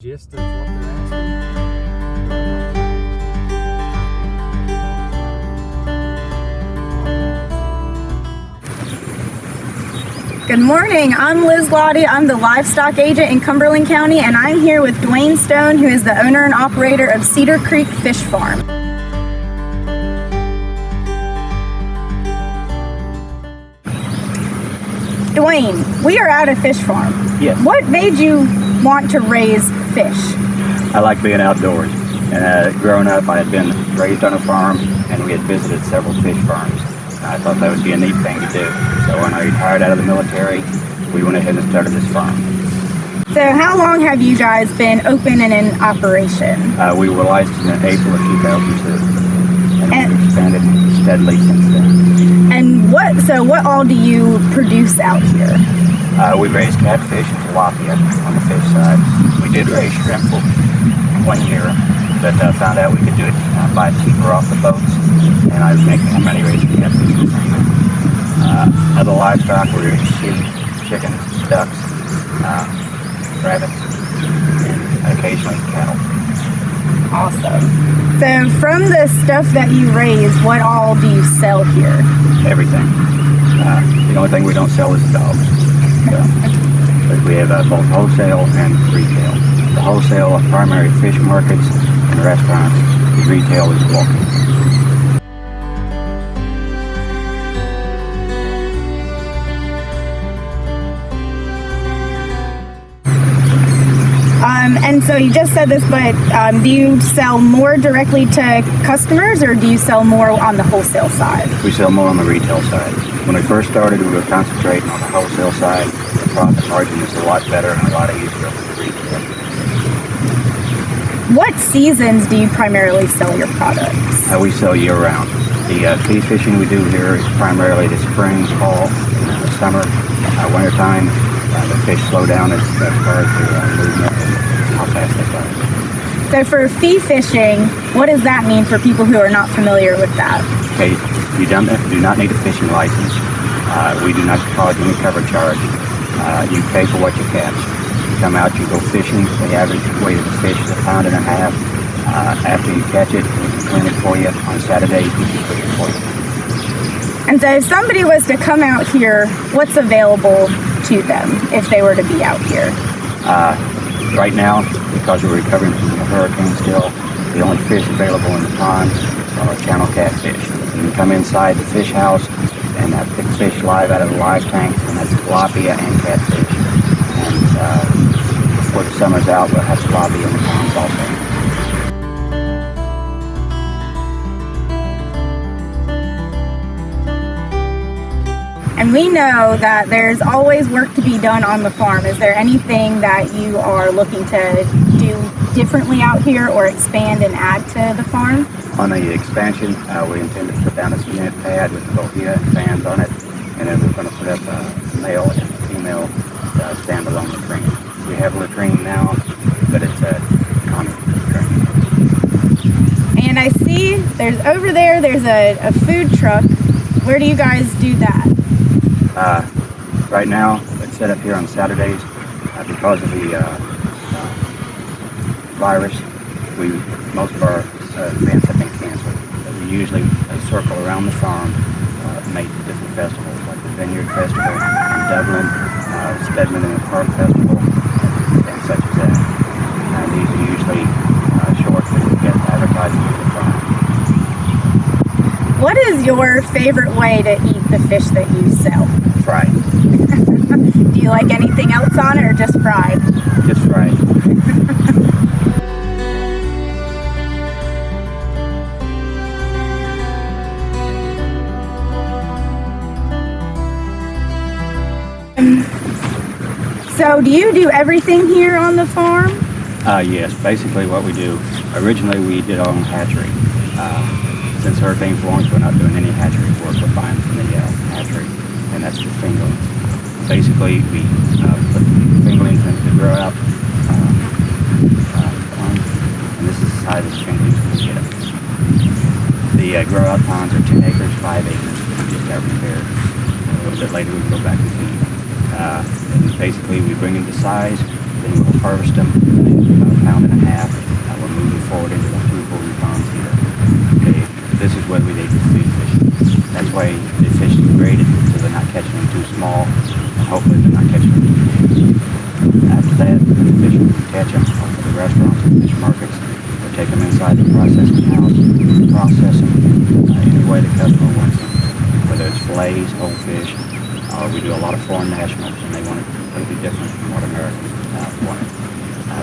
Gist of what they're asking. Good morning, I'm Liz Lottie. I'm the livestock agent in Cumberland County, and I'm here with Dwayne Stone, who is the owner and operator of Cedar Creek Fish Farm. Dwayne, we are at a fish farm. Yes. What made you want to raise fish? I like being outdoors. And growing up, I had been raised on a farm, and we had visited several fish farms. I thought that would be a neat thing to do. So when I retired out of the military, we went ahead and started this farm. So how long have you guys been open and in operation? We were licensed in April of 2002, and we've expanded steadily since then. And what all do you produce out here? We raise catfish and tilapia on the fish side. We did raise shrimp for 1 year, but found out we could do it buy cheaper off the boats, and I was making money raising catfish. Other livestock, we raise sheep, chickens, ducks, rabbits, and occasionally cattle. Awesome. So from the stuff that you raise, what all do you sell here? Everything. The only thing we don't sell is dogs. But we have both wholesale and retail. The wholesale are primary fish markets and restaurants. The retail is walking. And so you just said this, but do you sell more directly to customers, or do you sell more on the wholesale side? We sell more on the retail side. When we first started, we were concentrating on the wholesale side. The profit margin is a lot better and a lot easier with the retail. What seasons do you primarily sell your products? We sell year-round. The fee fishing we do here is primarily the spring, fall, and the summer. Wintertime, the fish slow down as far as the movement and how fast they go. So for fee fishing, what does that mean for people who are not familiar with that? Okay, you do not need a fishing license. We do not charge any cover charge. You pay for what you catch. You come out, you go fishing. The average weight of the fish is 1.5 pounds. After you catch it, we can clean it for you. On Saturdays, we can cook it for you. And so if somebody was to come out here, what's available to them if they were to be out here? Right now, because we're recovering from the hurricane still, the only fish available in the ponds are channel catfish. You can come inside the fish house and pick fish live out of the live tanks, and that's tilapia and catfish. And before the summer's out, we'll have tilapia in the ponds also. And we know that there's always work to be done on the farm. Is there anything that you are looking to do differently out here or expand and add to the farm? On the expansion, we intend to put down a cement pad with bohia and fans on it, and then we're going to put up a male and a female standalone latrine. We have a latrine now, but it's a common latrine. And I see there's over there's a food truck. Where do you guys do that? Right now, it's set up here on Saturdays because of the virus. Most of our events have been canceled. But we usually circle around the farm, make different festivals like the Vineyard Festival in Dublin, Stedman in the Park Festival, and such as that. These are usually short, but we get advertising for the farm. What is your favorite way to eat the fish that you sell? Fried. Do you like anything else on it, or just fried? Just fried. So do you do everything here on the farm? Yes, basically what we do. Originally we did our own hatchery. Since Hurricane Florence, we're not doing any hatchery work. We're buying from the hatchery, and that's the fingerling. Basically, we put fingerlings into the grow out pond, and this is the size of the fingerlings we get. The grow out ponds are 10 acres, 5 acres. We just got repaired. A little bit later, we can go back and feed. And basically, we bring them to size, then we'll harvest them. whether they can feed fish. That's why the fish is graded, so they're not catching them too small, and hopefully they're not catching them too big. After that, the fish will catch them off of the restaurants and fish markets, or take them inside the processing house, process them any way the customer wants them, whether it's fillets, whole fish, or we do a lot of foreign nationals, and they want it completely different from what Americans want it.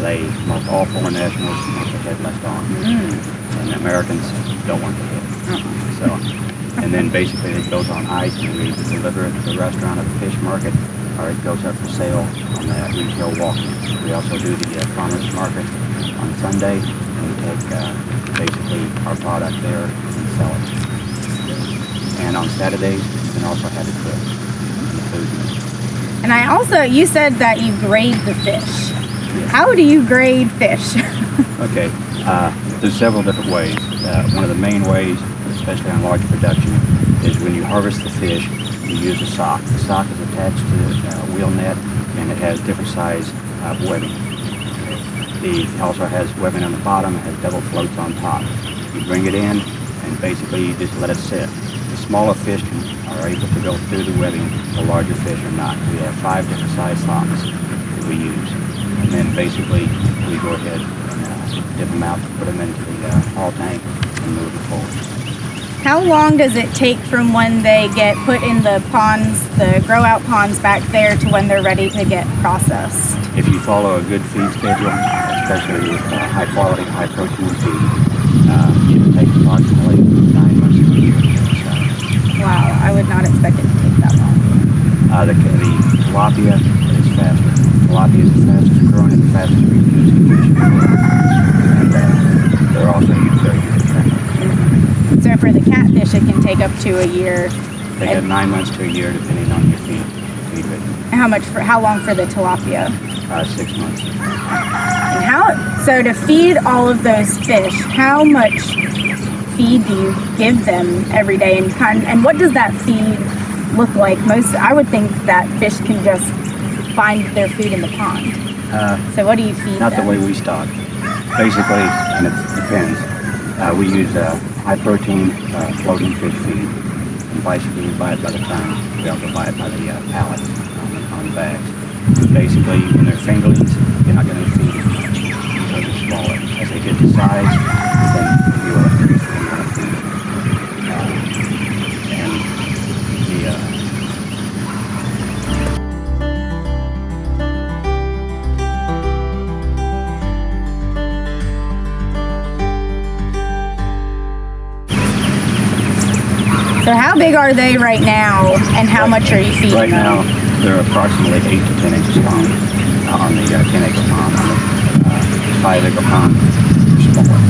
They smoke all foreign nationals, smoke the head left on, and the Americans don't want the head. So, and then basically it goes on ice, and we deliver it to the restaurant at the fish market, or it goes up for sale on the retail walk-in. We also do the farmers market on Sunday, and we take basically our product there and sell it. And on Saturdays, you can also have it cooked in the food. And I also, you said that you grade the fish. How do you grade fish? Okay, there's several different ways. One of the main ways, especially on large production, is when you harvest the fish, you use a sock. The sock is attached to the wheel net, and it has different size webbing. It also has webbing on the bottom, it has double floats on top. You bring it in, and basically you just let it sit. The smaller fish are able to go through the webbing, the larger fish are not. We have 5 different size socks that we use. And then basically we go ahead and dip them out, put them into the haul tank, and move them forward. How long does it take from when they get put in the ponds, the grow out ponds back there, to when they're ready to get processed? If you follow a good feed schedule, especially with high quality, high protein feed, it will take approximately 9 months to a year. Wow, I would not expect it to take that long. The tilapia is faster. Tilapia is the fastest growing and the fastest reproducing fish. And they're also very user-friendly. So for the catfish, it can take up to a year. They get 9 months to a year depending on your feed rate. And how long for the tilapia? 6 months. And so to feed all of those fish, how much feed do you give them every day, and what does that feed look like? I would think that fish can just find their food in the pond. So what do you feed not them? the way we stock. Basically, and it depends. We use high protein floating fish feed, and basically we buy it by the ton. We also buy it by the pallet on bags. Basically, when they're fingerlings, you're not going to feed them much because they're smaller. As they get to size, then you will increase the amount of feed. So how big are they right now, and how much are you feeding right them? Right now, they're approximately 8 to 10 inches long on the 10-acre pond. On the 5-acre pond, they're smaller.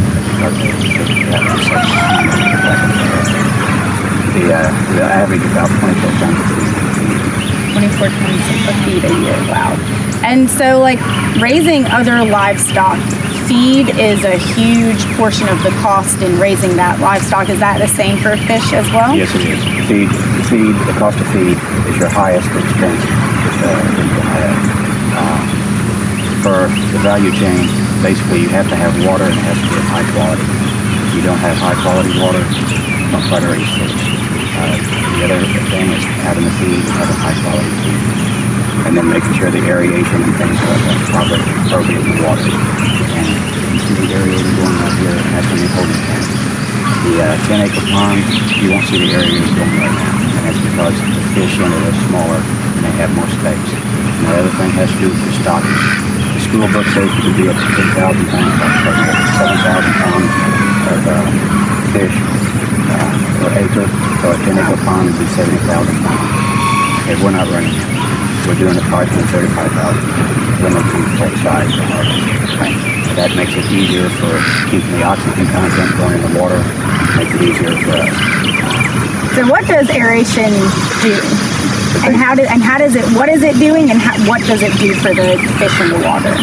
The average is about 24 tons of feed. 24 tons of feed a year, wow. And so like raising other livestock, feed is a huge portion of the cost in raising that livestock. Is that the same for fish as well? Yes, it is. The cost of feed is your highest expense that you have. For the value chain, basically you have to have water, and it has to be of high quality. If you don't have high quality water, you don't try to raise fish. The other thing is having the feed and having high quality feed. And then making sure the aeration and things like that are appropriate in the water. And you see the aerator going right here, and that's in the holding tank. The 10-acre pond, you won't see the aerator going right now. And that's because the fish in it are smaller and they have more space. And the other thing has to do with the stocking. The school book says you can be up to 10,000 pounds, 7,000 pounds of fish per acre. So a 10-acre pond would be 70,000 pounds. Okay, we're not running that. We're doing approximately 35,000 when they do full size. That makes it easier for keeping the oxygen content going in the water, makes it easier for us. So what does aeration do? What is it doing, and what does it do for the fish in the water?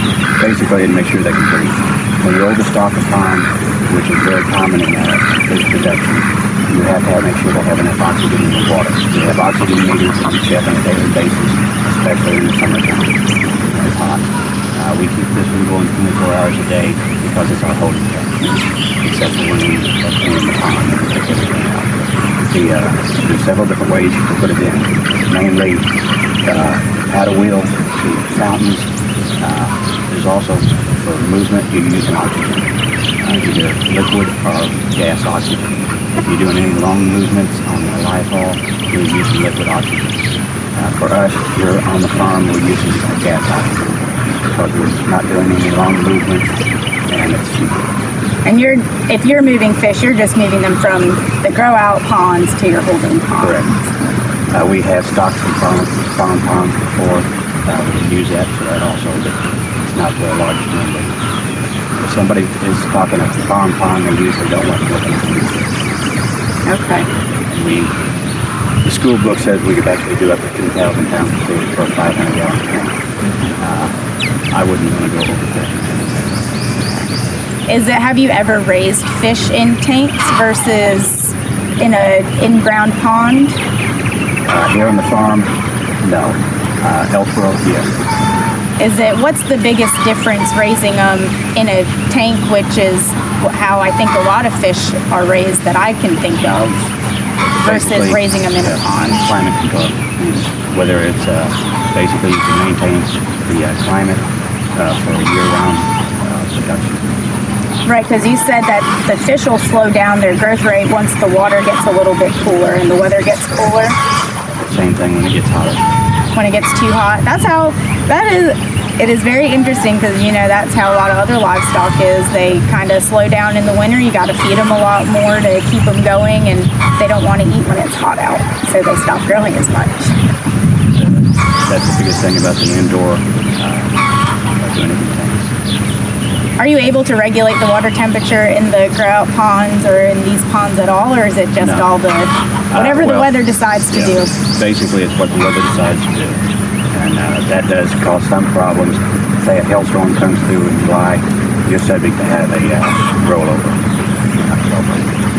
Basically, it makes sure they can breathe. When you overstock a pond, which is very common in fish production, you have to make sure they have enough oxygen in the water. You have oxygen meters on check on a daily basis, especially in the summertime when it's hot. We keep this one going 24 hours a day to because it's our holding tank, except for when we clean the pond and take everything out. There's several different ways you can put it in. Mainly paddle wheel to fountains. There's also for movement you're using oxygen, either liquid or gas oxygen. If you're doing any long movements on the live haul, you're using liquid oxygen. For us, here on the farm, we're using gas oxygen because we're not doing any long movements and it's cheaper. And if you're moving fish, you're just moving them from the grow out ponds to your holding ponds. Correct. We have stocks from farm ponds before. We can use that for that also, but it's not a large number. If somebody is talking a farm pond, they usually don't want to look at it. Okay. The school book says we could actually do up to 2,000 pounds of food for a 500-gallon tank. I wouldn't want to go over that. Have you ever raised fish in tanks versus in a in-ground pond? Here on the farm, no. Elsewhere, yes. What's the biggest difference raising them in a tank, which is how I think a lot of fish are raised that I can think of, versus Basically, raising them in a pond? Climate control. Whether it's basically to maintain the climate for year-round production. Right, because you said that the fish will slow down their growth rate once the water gets a little bit cooler and the weather gets cooler. Same thing when it gets hotter. When it gets too hot. It is very interesting because, that's how a lot of other livestock is. They kind of slow down in the winter. You got to feed them a lot more to keep them going, and they don't want to eat when it's hot out, so they stop growing as much. That's the biggest thing about the indoor doing anything. Are you able to regulate the water temperature in the grow out ponds or in these ponds at all, or is it just all the whatever the weather decides to do? Basically, it's what the weather decides to do, and that does cause some problems. Say a hailstorm comes through in July, you're subject to have a rollover.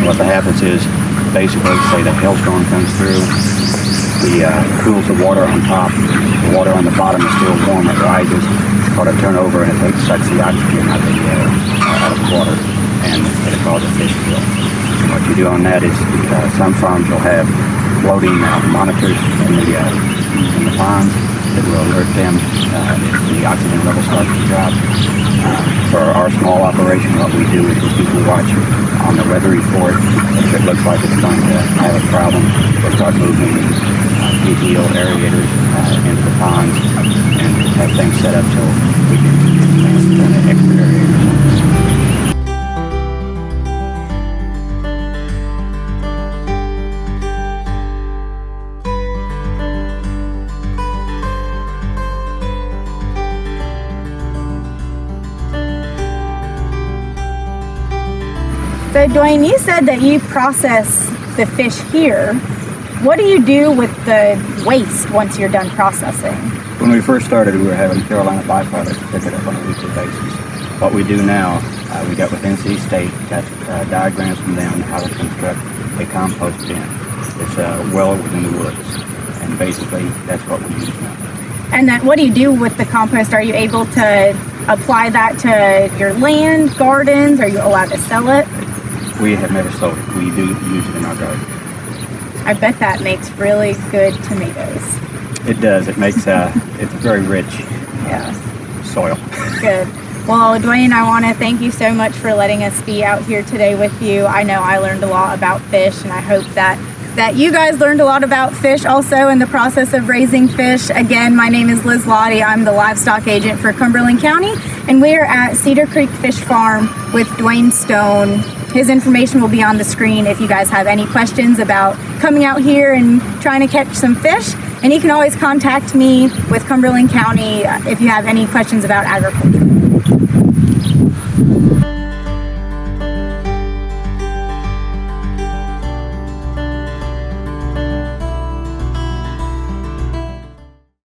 What happens is, basically, say the hailstorm comes through, cools the water on top, the water on the bottom is still warm, it rises. Called a turnover, and it sucks the oxygen out of the water, and it causes fish kill. What you do on that is some farms will have floating monitors in the ponds that will alert them if the oxygen level starts to drop. For our small operation, what we do is we keep a watch on the weather report. If it looks like it's going to have a problem, we'll start moving PTO aerators into the ponds and have things set up so we can run an extra aerator. So Dwayne, you said that you process the fish here. What do you do with the waste once you're done processing? When we first started, we were having Carolina byproducts pick it up on a weekly basis. What we do now, we got with NC State, got diagrams from them how to construct a compost bin. It's well within the woods, and basically that's what we use now. And then what do you do with the compost? Are you able to apply that to your land, gardens? Are you allowed to sell it? We have never sold it. We do use it in our garden. I bet that makes really good tomatoes. It does. It makes it's very rich soil. Good. Well, Dwayne, I want to thank you so much for letting us be out here today with you. I know I learned a lot about fish, and I hope that you guys learned a lot about fish also in the process of raising fish. Again, my name is Liz Lottie. I'm the livestock agent for Cumberland County, and we are at Cedar Creek Fish Farm with Dwayne Stone. His information will be on the screen if you guys have any questions about coming out here and trying to catch some fish. And you can always contact me with Cumberland County if you have any questions about agriculture.